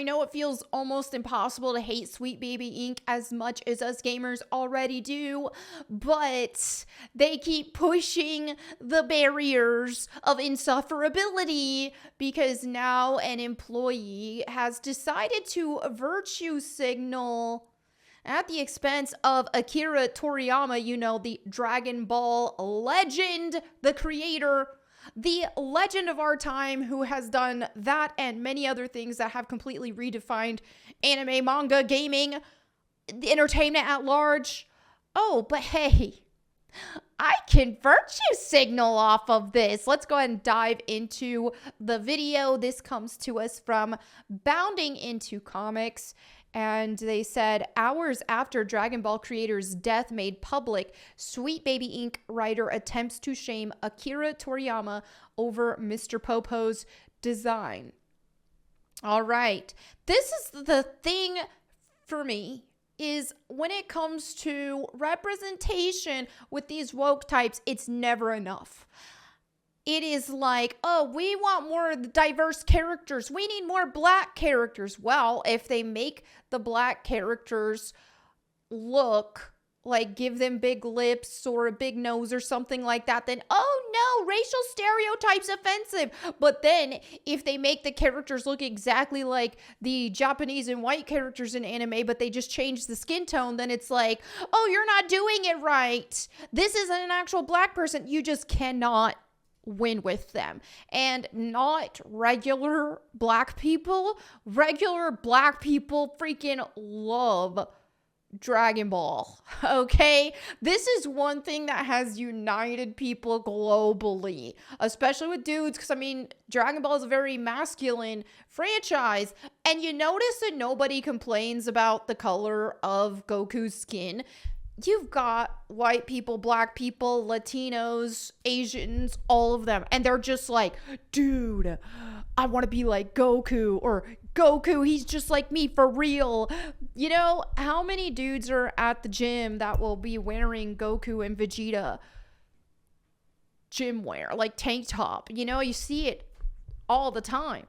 know it feels almost impossible to hate Sweet Baby Inc. as much as us gamers already do, but they keep pushing the barriers of insufferability because now an employee has decided to virtue signal at the expense of Akira Toriyama, you know, the Dragon Ball legend, the creator, the legend of our time, who has done that and many other things that have completely redefined anime, manga, gaming, entertainment at large. Oh, but hey, I can virtue signal off of this. Let's go ahead and dive into the video. This comes to us from Bounding Into Comics. And they said, hours after Dragon Ball creator's death made public, Sweet Baby Inc. writer attempts to shame Akira Toriyama over Mr. Popo's design. All right. This is the thing for me, is when it comes to representation with these woke types, it's never enough. It is like, oh, we want more diverse characters. We need more black characters. Well, if they make the black characters look like, give them big lips or a big nose or something like that, then, oh no, racial stereotypes offensive. But then if they make the characters look exactly like the Japanese and white characters in anime, but they just change the skin tone, then it's like, oh, you're not doing it right. This isn't an actual black person. You just cannot win with them. And not regular black people. Regular black people freaking love Dragon Ball. Okay? This is one thing that has united people globally, especially with dudes, because I mean, Dragon Ball is a very masculine franchise. And you notice that nobody complains about the color of Goku's skin. You've got white people, black people, Latinos, Asians, all of them. And they're just like, dude, I want to be like Goku, or Goku, he's just like me for real. You know, how many dudes are at the gym that will be wearing Goku and Vegeta gym wear, like tank top? You know, you see it all the time.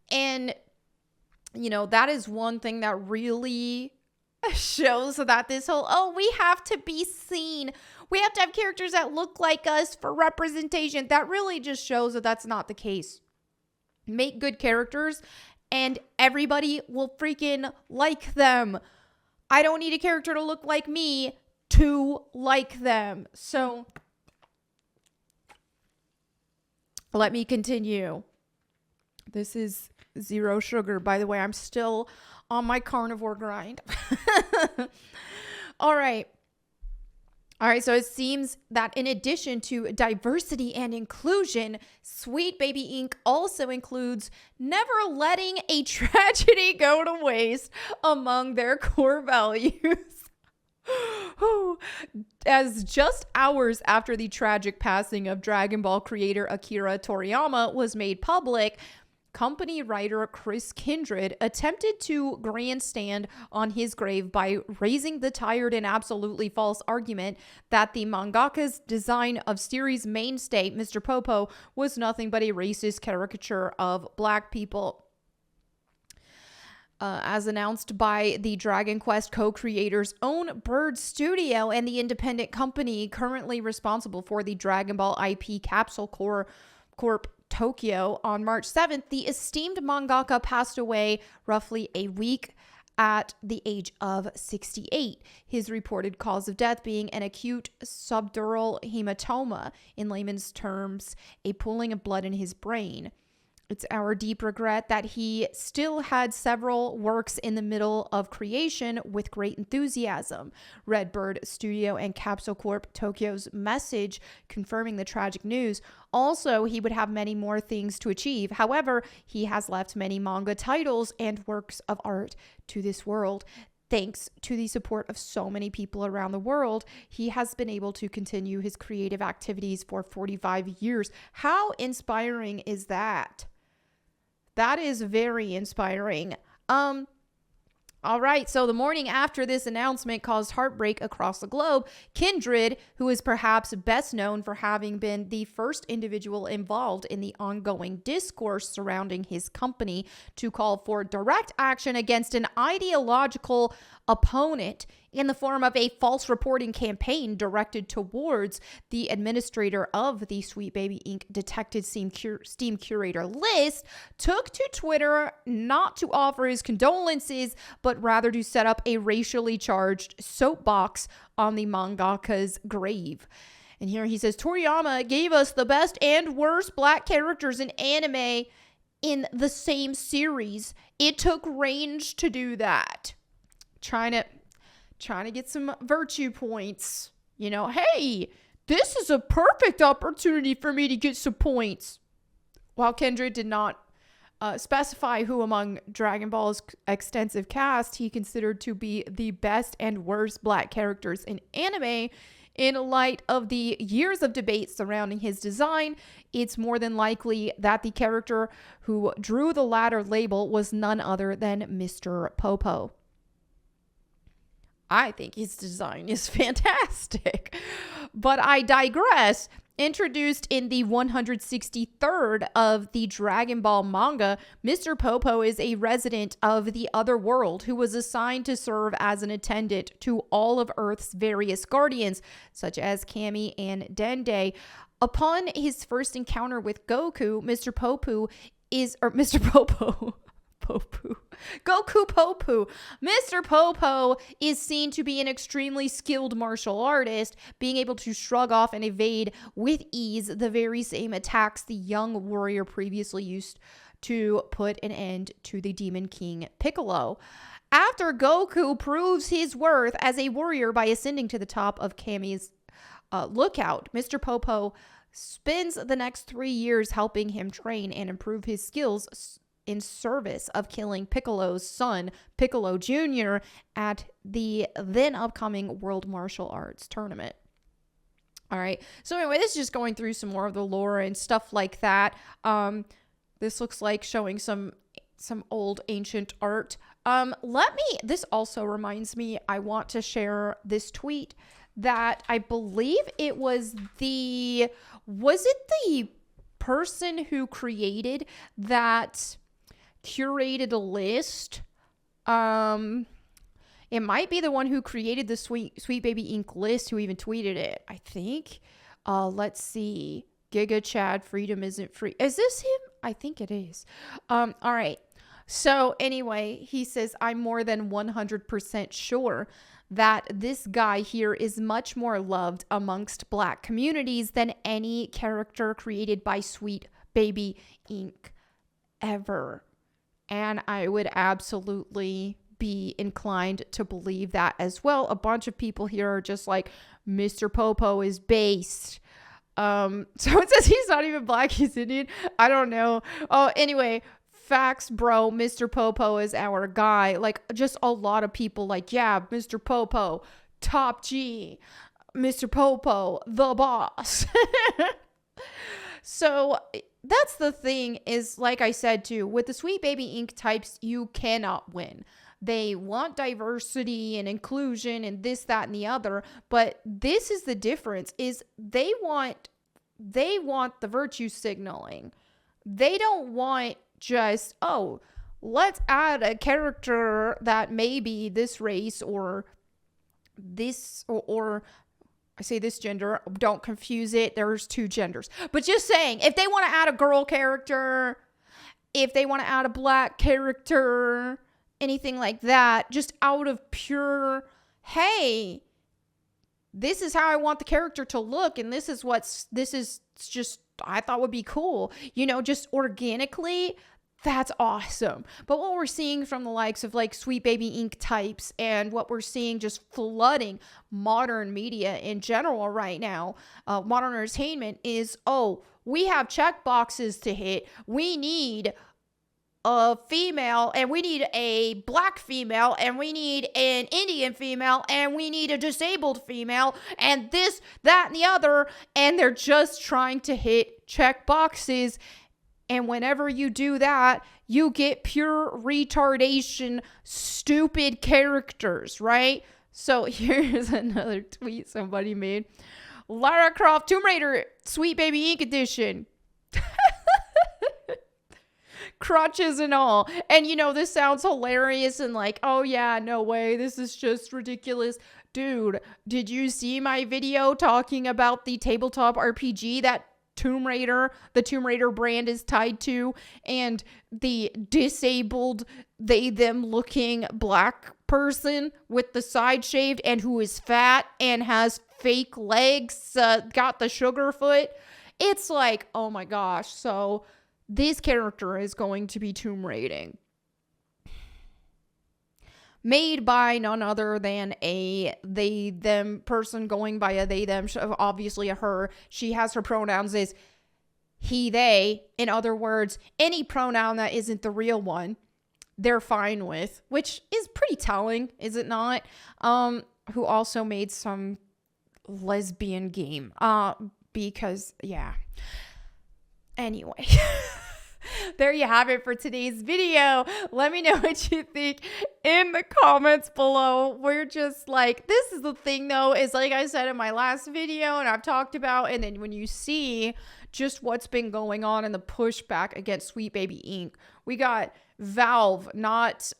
And, you know, that is one thing that really shows that this whole, oh, we have to be seen, we have to have characters that look like us for representation, that really just shows that that's not the case. Make good characters and everybody will freaking like them. I don't need a character to look like me to like them. So let me continue. This is zero sugar, by the way. I'm still on my carnivore grind. All right. So it seems that in addition to diversity and inclusion, Sweet Baby Inc. also includes never letting a tragedy go to waste among their core values. As just hours after the tragic passing of Dragon Ball creator Akira Toriyama was made public, company writer Chris Kindred attempted to grandstand on his grave by raising the tired and absolutely false argument that the mangaka's design of series mainstay, Mr. Popo, was nothing but a racist caricature of black people. As announced by the Dragon Quest co-creators' own Bird Studio and the independent company currently responsible for the Dragon Ball IP Capsule Corp Tokyo, on March 7th, the esteemed mangaka passed away roughly a week at the age of 68. His reported cause of death being an acute subdural hematoma, in layman's terms, a pooling of blood in his brain. It's our deep regret that he still had several works in the middle of creation with great enthusiasm. Redbird Studio and Capsule Corp Tokyo's message confirming the tragic news. Also, he would have many more things to achieve. However, he has left many manga titles and works of art to this world. Thanks to the support of so many people around the world, he has been able to continue his creative activities for 45 years. How inspiring is that? That is very inspiring. All right, so the morning after this announcement caused heartbreak across the globe, Kindred, who is perhaps best known for having been the first individual involved in the ongoing discourse surrounding his company to call for direct action against an ideological opponent in the form of a false reporting campaign directed towards the administrator of the Sweet Baby Inc. Detected Steam Curator list, took to Twitter not to offer his condolences, but rather to set up a racially charged soapbox on the mangaka's grave. And here he says, Toriyama gave us the best and worst black characters in anime in the same series. It took range to do that. Trying to get some virtue points. You know, hey, this is a perfect opportunity for me to get some points. While Kendrick did not specify who among Dragon Ball's extensive cast he considered to be the best and worst black characters in anime, in light of the years of debate surrounding his design, it's more than likely that the character who drew the latter label was none other than Mr. Popo. I think his design is fantastic. But I digress. Introduced in the 163rd of the Dragon Ball manga, Mr. Popo is a resident of the other world who was assigned to serve as an attendant to all of Earth's various guardians, such as Kami and Dende. Upon his first encounter with Goku, Mr. Popo Goku Popu. Mr. Popo is seen to be an extremely skilled martial artist, being able to shrug off and evade with ease the very same attacks the young warrior previously used to put an end to the Demon King Piccolo. After Goku proves his worth as a warrior by ascending to the top of Kami's lookout, Mr. Popo spends the next 3 years helping him train and improve his skills in service of killing Piccolo's son, Piccolo Jr., at the then upcoming World Martial Arts Tournament. All right. So anyway, this is just going through some more of the lore and stuff like that. This looks like showing some old ancient art. This also reminds me, I want to share this tweet that I believe was it the person who created that curated a list? It might be the one who created the Sweet Baby Inc. list who even tweeted it, I think. Let's see. Giga Chad, freedom isn't free. Is this him? I think it is. All right. So anyway, he says, I'm more than 100% sure that this guy here is much more loved amongst black communities than any character created by Sweet Baby Inc. ever. And I would absolutely be inclined to believe that as well. A bunch of people here are just like, Mr. Popo is based. So it says he's not even black, he's Indian. I don't know. Oh, anyway, facts, bro. Mr. Popo is our guy. Like, just a lot of people like, yeah, Mr. Popo, top G. Mr. Popo, the boss. So that's the thing is, like I said too, with the Sweet Baby Inc. types, you cannot win. They want diversity and inclusion and this, that, and the other. But this is the difference, is they want the virtue signaling. They don't want just, oh, let's add a character that may be this race or this or I say this gender, don't confuse it. There's 2 genders. But just saying, if they want to add a girl character, if they want to add a black character, anything like that, just out of pure, hey, this is how I want the character to look, and this is just, I thought would be cool. You know, just organically, that's awesome. But what we're seeing from the likes of like Sweet Baby Inc. types and what we're seeing just flooding modern media in general right now, modern entertainment, is, oh, we have check boxes to hit. We need a female, and we need a black female, and we need an Indian female, and we need a disabled female, and this, that, and the other. And they're just trying to hit check boxes. And whenever you do that, you get pure retardation, stupid characters, right? So here's another tweet somebody made. Lara Croft Tomb Raider Sweet Baby Ink Edition. Crutches and all. And this sounds hilarious and like, oh yeah, no way, this is just ridiculous. Dude, did you see my video talking about the tabletop RPG that the Tomb Raider brand is tied to, and the disabled, them looking black person with the side shaved and who is fat and has fake legs, got the sugar foot? It's like, oh my gosh. So this character is going to be tomb raiding. Made by none other than a they, them person, going by a they, them, obviously a her. She has her pronouns as he, they. In other words, any pronoun that isn't the real one, they're fine with, which is pretty telling, is it not? Who also made some lesbian game. Because, yeah. Anyway. There you have it for today's video. Let me know what you think in the comments below. We're just like, this is the thing though, is like I said in my last video and I've talked about, and then when you see just what's been going on in the pushback against Sweet Baby Ink, we got Valve not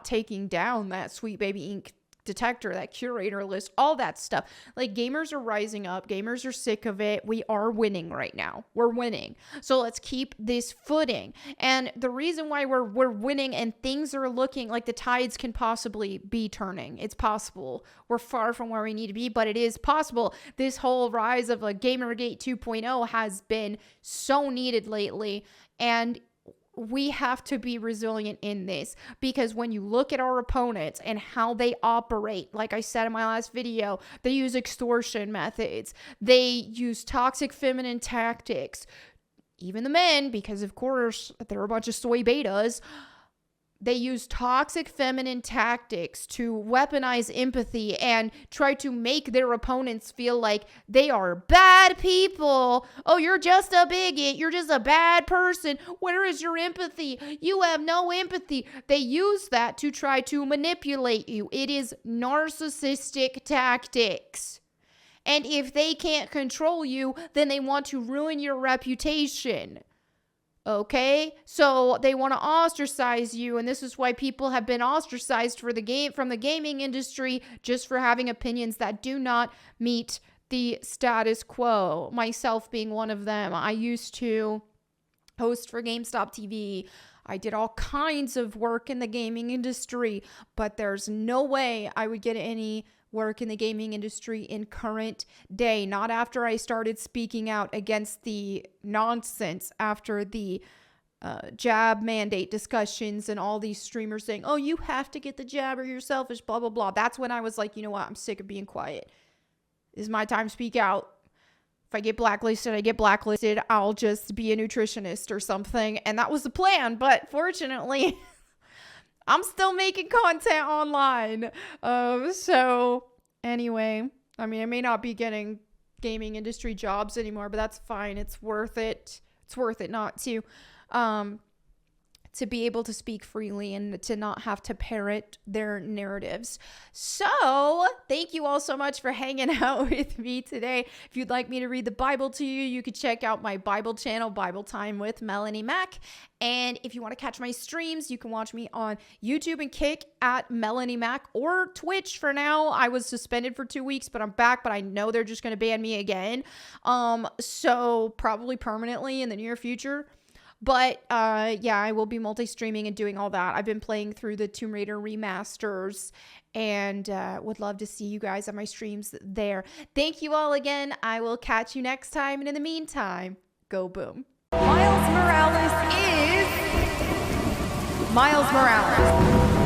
taking down that Sweet Baby Ink detector, that curator list, all that stuff. Like, gamers are rising up. Gamers are sick of it. We are winning right now. We're winning. So let's keep this footing. And the reason why we're winning and things are looking like the tides can possibly be turning. It's possible. We're far from where we need to be, but it is possible. This whole rise of a Gamergate 2.0 has been so needed lately. And we have to be resilient in this, because when you look at our opponents and how they operate, like I said in my last video, they use extortion methods. They use toxic feminine tactics. Even the men, because of course they're a bunch of soy betas. They use toxic feminine tactics to weaponize empathy and try to make their opponents feel like they are bad people. Oh, you're just a bigot. You're just a bad person. Where is your empathy? You have no empathy. They use that to try to manipulate you. It is narcissistic tactics. And if they can't control you, then they want to ruin your reputation. Okay, so they want to ostracize you, and this is why people have been ostracized from the gaming industry, just for having opinions that do not meet the status quo. Myself being one of them. I used to host for GameStop TV. I did all kinds of work in the gaming industry, but there's no way I would get any work in the gaming industry in current day. Not after I started speaking out against the nonsense after the jab mandate discussions and all these streamers saying, oh, you have to get the jab or you're selfish, blah, blah, blah. That's when I was like, you know what? I'm sick of being quiet. This is my time to speak out. If I get blacklisted, I get blacklisted. I'll just be a nutritionist or something. And that was the plan. But fortunately, I'm still making content online. So anyway, I mean, I may not be getting gaming industry jobs anymore, but that's fine. It's worth it. It's worth it not to be able to speak freely and to not have to parrot their narratives. So thank you all so much for hanging out with me today. If you'd like me to read the Bible to you, you could check out my Bible channel, Bible Time with Melanie Mack. And if you want to catch my streams, you can watch me on YouTube and Kick at Melanie Mack, or Twitch for now. I was suspended for 2 weeks, but I'm back, but I know they're just going to ban me again. So probably permanently in the near future. But yeah, I will be multi-streaming and doing all that. I've been playing through the Tomb Raider remasters and would love to see you guys on my streams there. Thank you all again. I will catch you next time. And in the meantime, go boom. Miles Morales.